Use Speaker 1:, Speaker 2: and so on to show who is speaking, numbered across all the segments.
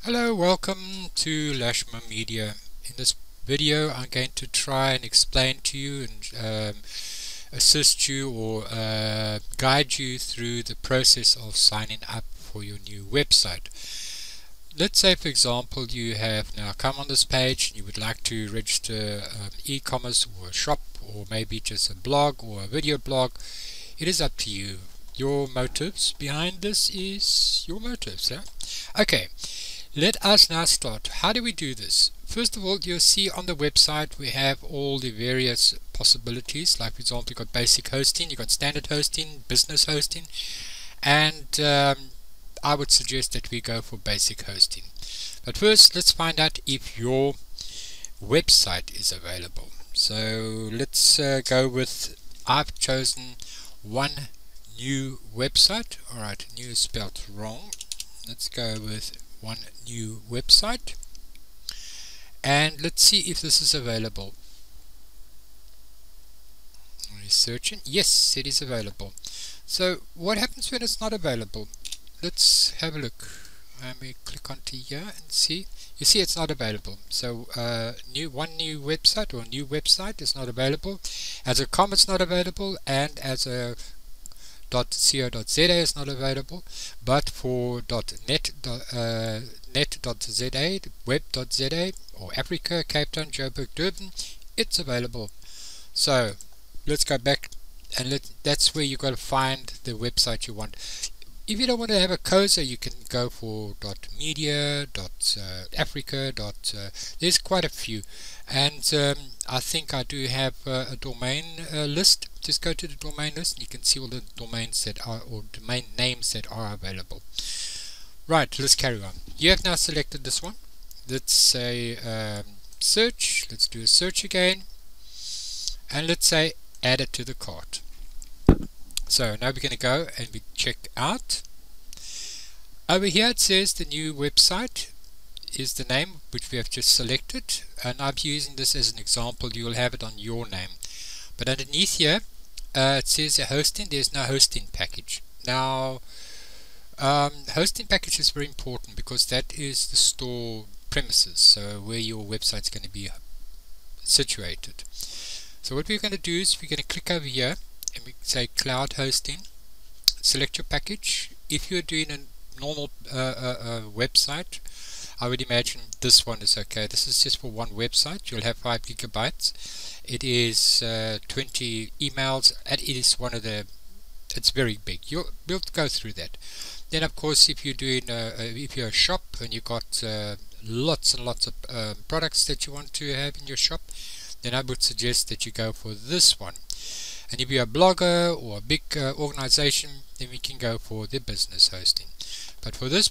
Speaker 1: Hello, welcome to Lashmar Media. In this video I'm going to try and explain to you and assist you or guide you through the process of signing up for your new website. Let's say for example you have now come on this page and you would like to register e-commerce or a shop or maybe just a blog or a video blog. It is up to you. Your motives behind this is your motives. Okay. Let us now start. How do we do this? First of all, you'll see on the website we have all the various possibilities. Like for example, you've got basic hosting, you've got standard hosting, business hosting, and I would suggest that we go for basic hosting. But first, let's find out if your website is available. So let's go with, I've chosen one new website. Alright, new is spelled wrong. Let's go with one new website and let's see if this is available. Researching. Yes, it is available. So what happens when it's not available? Let's have a look. Let me click onto here and see. You see it's not available. So one new website or new website is not available. As a com it's not available, and as a .co.za is not available, but for .net.za, web.za, or Africa, Cape Town, Joburg, Durban, it's available. So let's go back and that's where you got to find the website you want. If you don't want to have a COSA, you can go for .media, .africa, there's quite a few, and I think I do have a domain list. Just go to the domain list and you can see all the domains that are, or domain names that are available. Right, let's carry on. You have now selected this one. Let's say search. Let's do a search again, and let's say add it to the cart. So now we're going to go and we check out. Over here it says the new website is the name which we have just selected, and I'm using this as an example. You will have it on your name, but underneath here it says a hosting. There's no hosting package. Now hosting package is very important because that is the store premises, so where your website is going to be situated. So what we're going to do is we're going to click over here and we say cloud hosting, select your package. If you're doing a normal website, I would imagine this one is okay. This is just for one website. You'll have 5 gigabytes. It is 20 emails, and it is one of the, it's very big. We'll go through that. Then of course if you're doing if you're a shop and you've got lots and lots of products that you want to have in your shop, then I would suggest that you go for this one. And if you're a blogger or a big organization, then we can go for the business hosting. But for this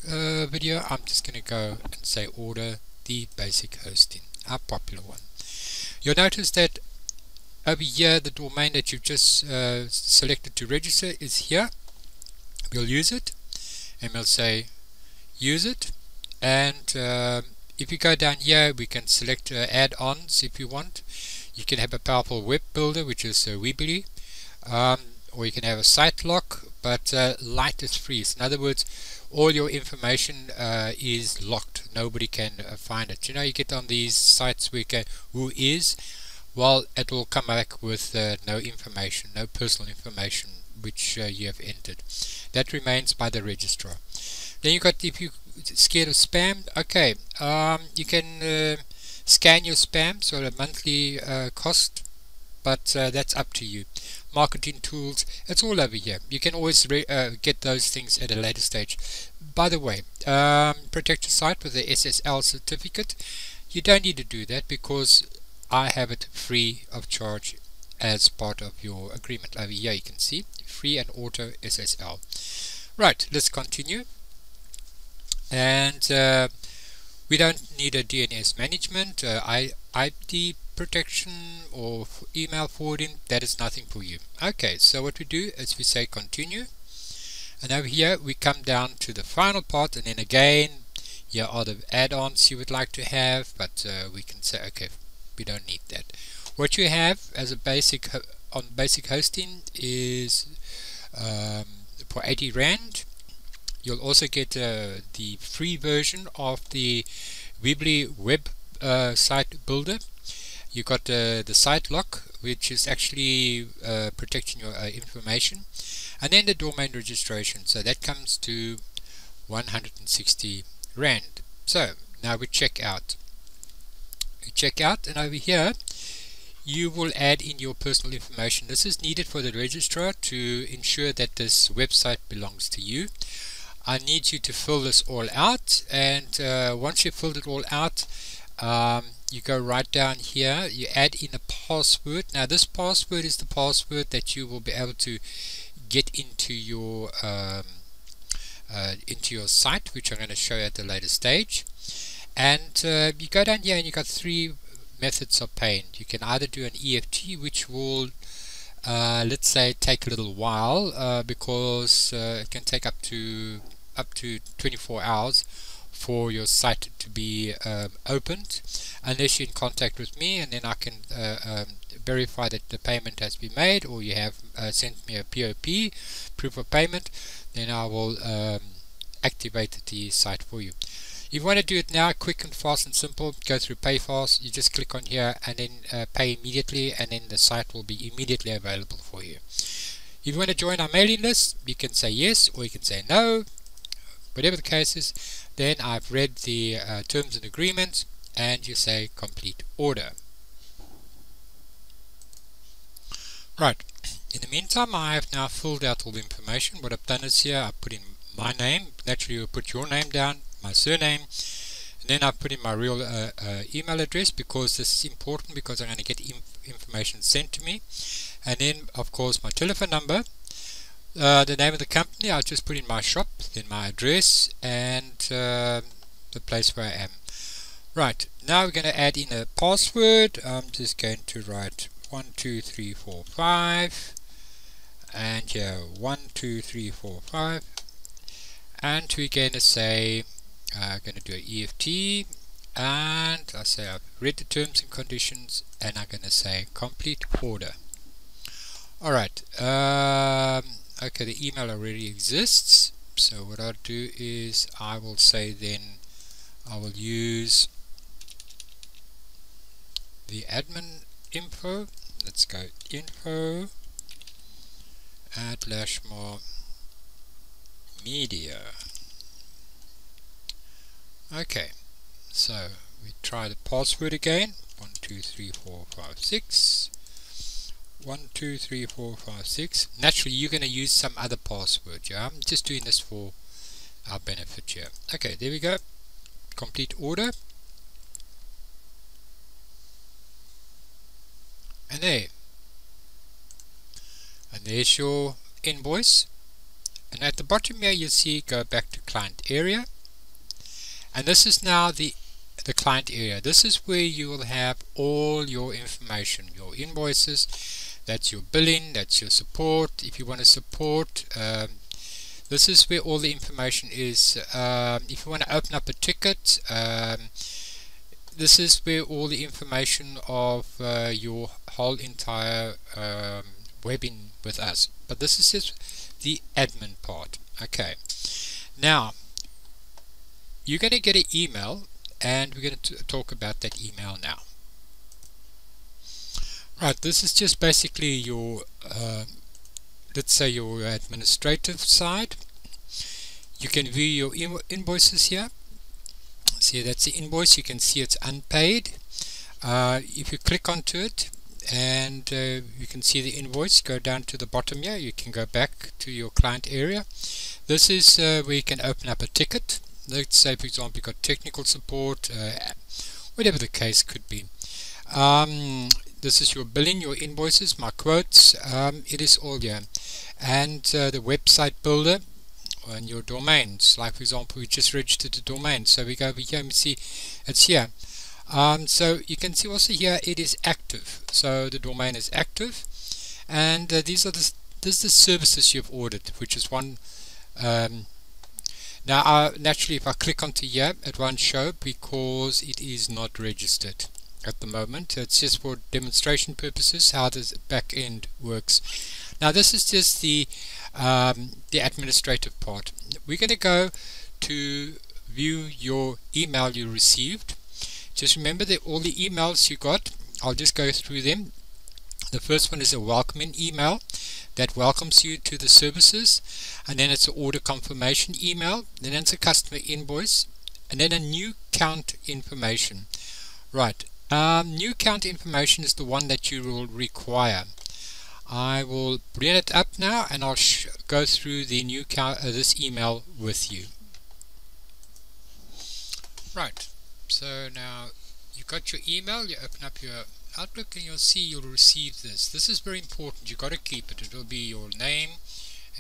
Speaker 1: video, I'm just going to go and say order the basic hosting, our popular one. You'll notice that over here the domain that you've just selected to register is here. We'll use it and we'll say use it, and if you go down here we can select add-ons if you want. You can have a powerful web builder, which is Weebly, or you can have a site lock, but light is free. So in other words, all your information is locked. Nobody can find it. You know, you get on these sites where you go, who is? Well, it will come back with no information, no personal information which you have entered. That remains by the registrar. Then you got, if you're scared of spam, okay, you can scan your spam, so a monthly cost, but that's up to you. Marketing tools, it's all over here. You can always get those things at a later stage. By the way, protect your site with the SSL certificate. You don't need to do that because I have it free of charge as part of your agreement. Over here you can see free and auto SSL. Right, let's continue. And we don't need a DNS management, IP protection or email forwarding. That is nothing for you. Okay, so what we do is we say continue, and over here we come down to the final part, and then again here are the add-ons you would like to have, but we can say okay, we don't need that. What you have as a basic on basic hosting is for 80 Rand You'll also get the free version of the Weebly web site builder. You got the site lock, which is actually protecting your information, and then the domain registration. So that comes to 160 Rand. So now we check out. And over here you will add in your personal information. This is needed for the registrar to ensure that this website belongs to you. I need you to fill this all out, and once you've filled it all out, you go right down here, you add in a password. Now this password is the password that you will be able to get into your site, which I'm going to show you at a later stage. And you go down here and you got three methods of paying. You can either do an EFT, which will let's say take a little while because it can take up to 24 hours for your site to be opened, unless you're in contact with me, and then I can verify that the payment has been made, or you have sent me a POP, proof of payment. Then I will activate the site for you. If you want to do it now, quick and fast and simple, go through Pay Fast. You just click on here and then pay immediately, and then the site will be immediately available for you. If you want to join our mailing list, you can say yes or you can say no. Whatever the case is, then I've read the terms and agreements, and you say complete order. Right, in the meantime, I have now filled out all the information. What I've done is here I've put in my name. Naturally you'll put your name down, my surname, and then I've put in my real email address, because this is important, because I'm going to get information sent to me. And then of course my telephone number, the name of the company, I'll just put in my shop, then my address, and the place where I am. Right, now we're going to add in a password. I'm just going to write 1 2 3 4 5, and here 1 2 3 4 5, and we're going to say going to do an EFT, and I say I've read the terms and conditions, and I'm going to say complete order. Alright, okay, the email already exists, so what I'll do is I will say then I will use the admin info. Let's go info at Lashmar Media. Okay, so we try the password again. 1 2 3 4 5 6. 1 2 3 4 5 6. Naturally you're going to use some other password. Yeah, I'm just doing this for our benefit here. Okay, there we go. Complete order. And there. And there's your invoice. And at the bottom here you'll see go back to client area. And this is now the client area. This is where you will have all your information, your invoices. That's your billing, that's your support. If you want to support, this is where all the information is. If you want to open up a ticket, this is where all the information of your whole entire webbing with us. But this is just the admin part. Okay, now you're going to get an email, and we're going to talk about that email now. Right, this is just basically your let's say your administrative side. You can view your invoices here. See, that's the invoice. You can see it's unpaid. If you click onto it, and you can see the invoice, go down to the bottom here, you can go back to your client area. This is where you can open up a ticket. Let's say, for example, you've got technical support, whatever the case could be. This is your billing, your invoices, my quotes. It is all here. And the website builder and your domains. Like, for example, we just registered a domain. So we go over here and see it's here. So you can see also here it is active. So the domain is active. And these are the services you've ordered, which is one. Now, naturally, if I click onto here, it won't show because it is not registered at the moment. It's just for demonstration purposes how this back end works. Now, this is just the the administrative part. We're going to go to view your email you received. Just remember that all the emails you got, I'll just go through them. The first one is a welcoming email that welcomes you to the services, and then it's an order confirmation email, then it's a customer invoice, and then a new count information. Right, new count information is the one that you will require. I will bring it up now and I'll go through the new count, this email with you. Right, so now you got your email, you open up your Outlook and you'll see you'll receive this. This is very important, you've got to keep it. It will be your name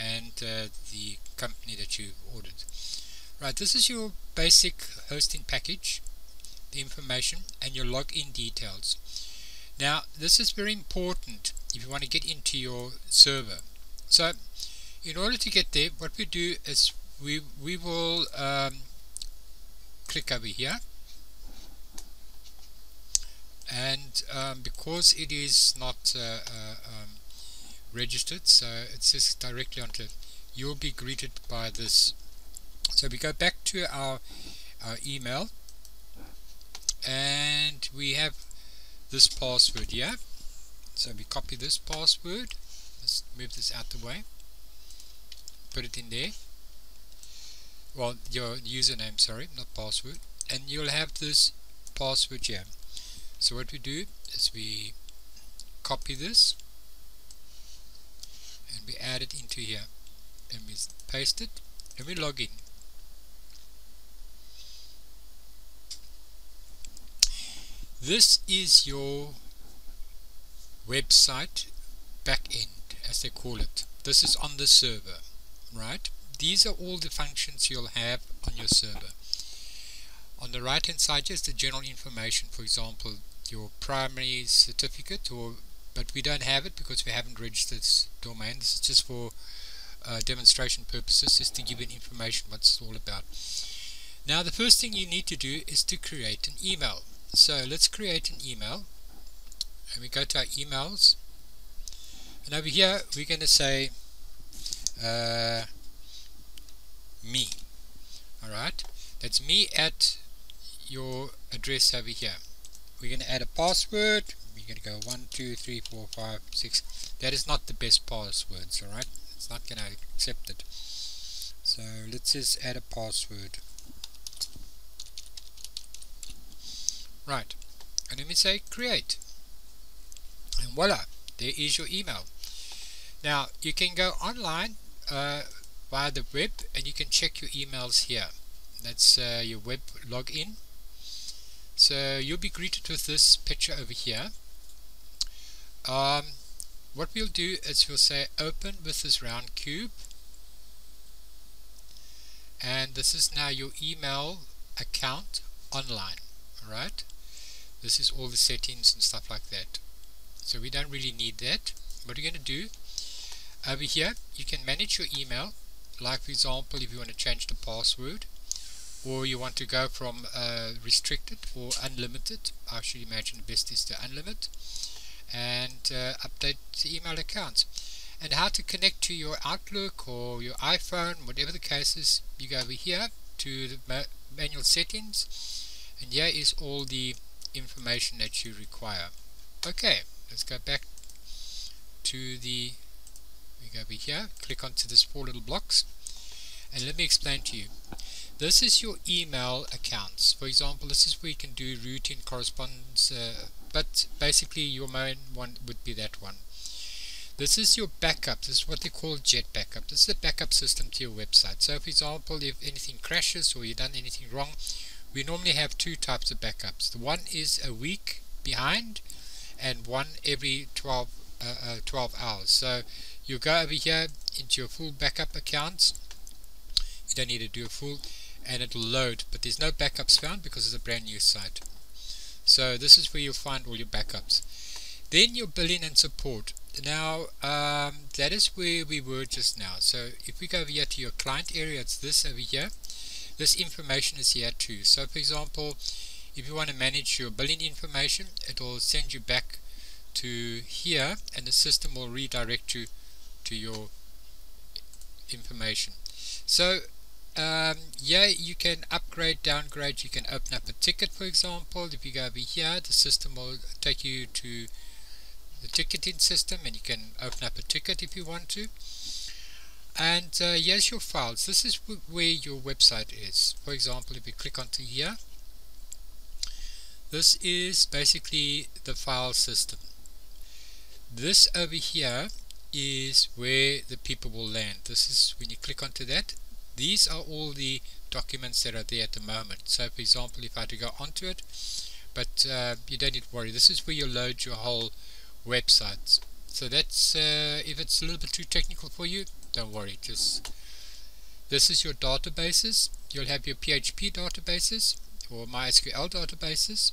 Speaker 1: and the company that you've ordered. Right, this is your basic hosting package, the information, and your login details. Now this is very important if you want to get into your server. So in order to get there, what we do is we will click over here, and because it is not registered, so it's just directly onto it, you'll be greeted by this. So we go back to our email and we have this password here. So we copy this password, let's move this out the way, put it in there, well, your username, sorry, not password, and you'll have this password here. So what we do is we copy this and we add it into here, and we paste it and we log in. This is your website backend, as they call it. This is on the server, right? These are all the functions you'll have on your server. On the right hand side is the general information, for example your primary certificate, but we don't have it because we haven't registered this domain. This is just for demonstration purposes, just to give you information what it's all about. Now the first thing you need to do is to create an email. So let's create an email, and we go to our emails, and over here we're going to say me. Alright, that's me at your address over here. We're going to add a password. We're going to go 1 2 3 4 5 6. That is not the best passwords, alright, it's not going to accept it. So let's just add a password. Right, and then we say create, and voila, there is your email. Now you can go online via the web and you can check your emails here. That's your web login. So you'll be greeted with this picture over here. What we'll do is we'll say open with this round cube, and this is now your email account online. Alright, this is all the settings and stuff like that, so we don't really need that. What we're going to do over here, you can manage your email, like for example if you want to change the password, or you want to go from restricted or unlimited. I should imagine the best is to unlimited, and update the email accounts. And how to connect to your Outlook or your iPhone, whatever the case is, you go over here to the manual settings, and here is all the information that you require. Okay, let's go back to the, we go over here, click onto this 4 little blocks, and let me explain to you. This is your email accounts. For example, this is where you can do routine correspondence, but basically your main one would be that one. This is your backup. This is what they call Jet Backup. This is the backup system to your website. So for example, if anything crashes or you've done anything wrong, we normally have 2 types of backups. The one is a week behind, and one every 12 hours. So you go over here into your full backup accounts. You don't need to do a full, and it'll load, but there's no backups found because it's a brand new site. So this is where you'll find all your backups. Then your billing and support. Now that is where we were just now. So if we go over here to your client area, it's this over here. This information is here too. So for example, if you want to manage your billing information, it will send you back to here, and the system will redirect you to your information. So yeah, you can upgrade, downgrade, you can open up a ticket, for example. If you go over here, the system will take you to the ticketing system and you can open up a ticket if you want to. And here's your files. This is where your website is. For example, if you click onto here, this is basically the file system. This over here is where the people will land. This is when you click onto that. These are all the documents that are there at the moment. So for example, if I had to go onto it, but you don't need to worry, this is where you load your whole website. So that's if it's a little bit too technical for you, don't worry, just this is your databases. You'll have your PHP databases or MySQL databases,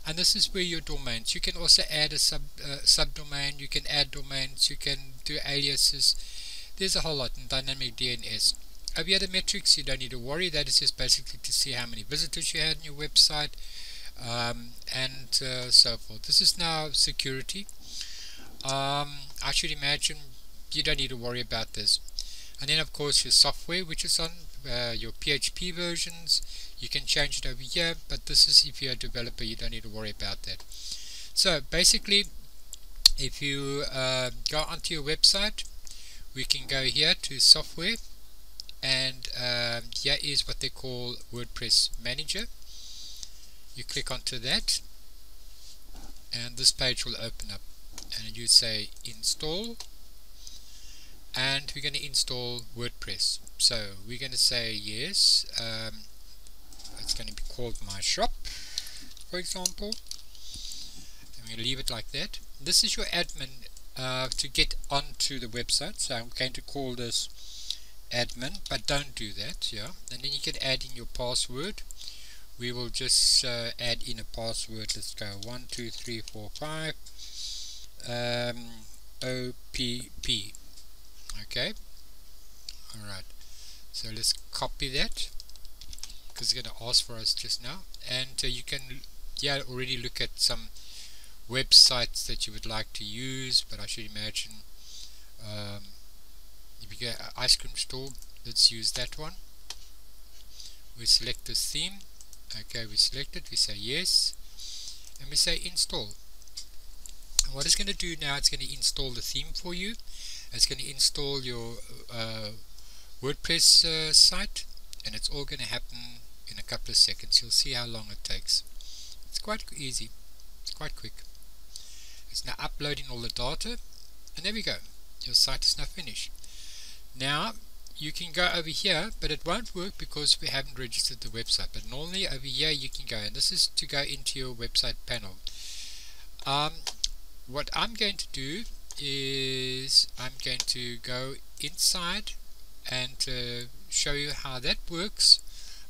Speaker 1: and this is where your domains. You can also add a subdomain, you can add domains, you can do aliases. There's a whole lot in dynamic DNS. Over here, the metrics, you don't need to worry. That is just basically to see how many visitors you had on your website, and so forth. This is now security. I should imagine you don't need to worry about this. And then of course your software, which is on your PHP versions. You can change it over here, but this is if you're a developer, you don't need to worry about that. So basically, if you go onto your website, we can go here to software, and here is what they call WordPress Manager. You click onto that and this page will open up, and you say install, and we're going to install WordPress. So we're going to say yes. It's going to be called my shop, for example. I'm going to leave it like that. This is your admin to get onto the website, so I'm going to call this admin, but don't do that. Yeah, and then you can add in your password. We will just add in a password. Let's go 12345 OPP. Okay, alright, so let's copy that because it's going to ask for us just now, and you can already look at some websites that you would like to use, but I should imagine if you go ice cream store, let's use that one. We select this theme. Okay, we select it, we say yes, and we say install. And what it's going to do now, it's going to install the theme for you. It's going to install your WordPress site, and it's all going to happen in a couple of seconds. You'll see how long it takes. It's quite easy, it's quite quick. It's now uploading all the data, and there we go, your site is now finished. Now you can go over here, but it won't work because we haven't registered the website. But normally over here you can go, and this is to go into your website panel. What I'm going to do is I'm going to go inside and show you how that works,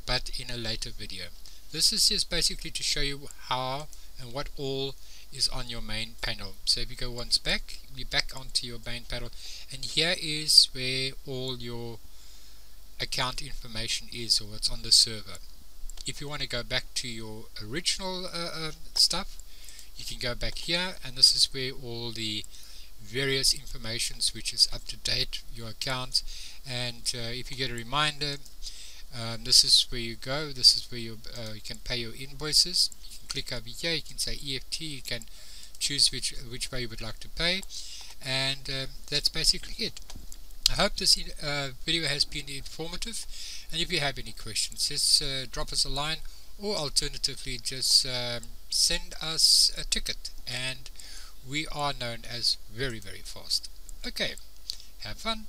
Speaker 1: but in a later video. This is just basically to show you how and what all is on your main panel. So if you go once back, you're back onto your main panel, and here is where all your account information is, or what's on the server. If you want to go back to your original stuff, you can go back here, and this is where all the various informations which is up to date, your account. And if you get a reminder, this is where you go. This is where you can pay your invoices. You can click over here, you can say EFT, you can choose which way you would like to pay, and that's basically it. I hope this video has been informative, and if you have any questions, just drop us a line, or alternatively just send us a ticket, and we are known as very, very fast. Okay, have fun.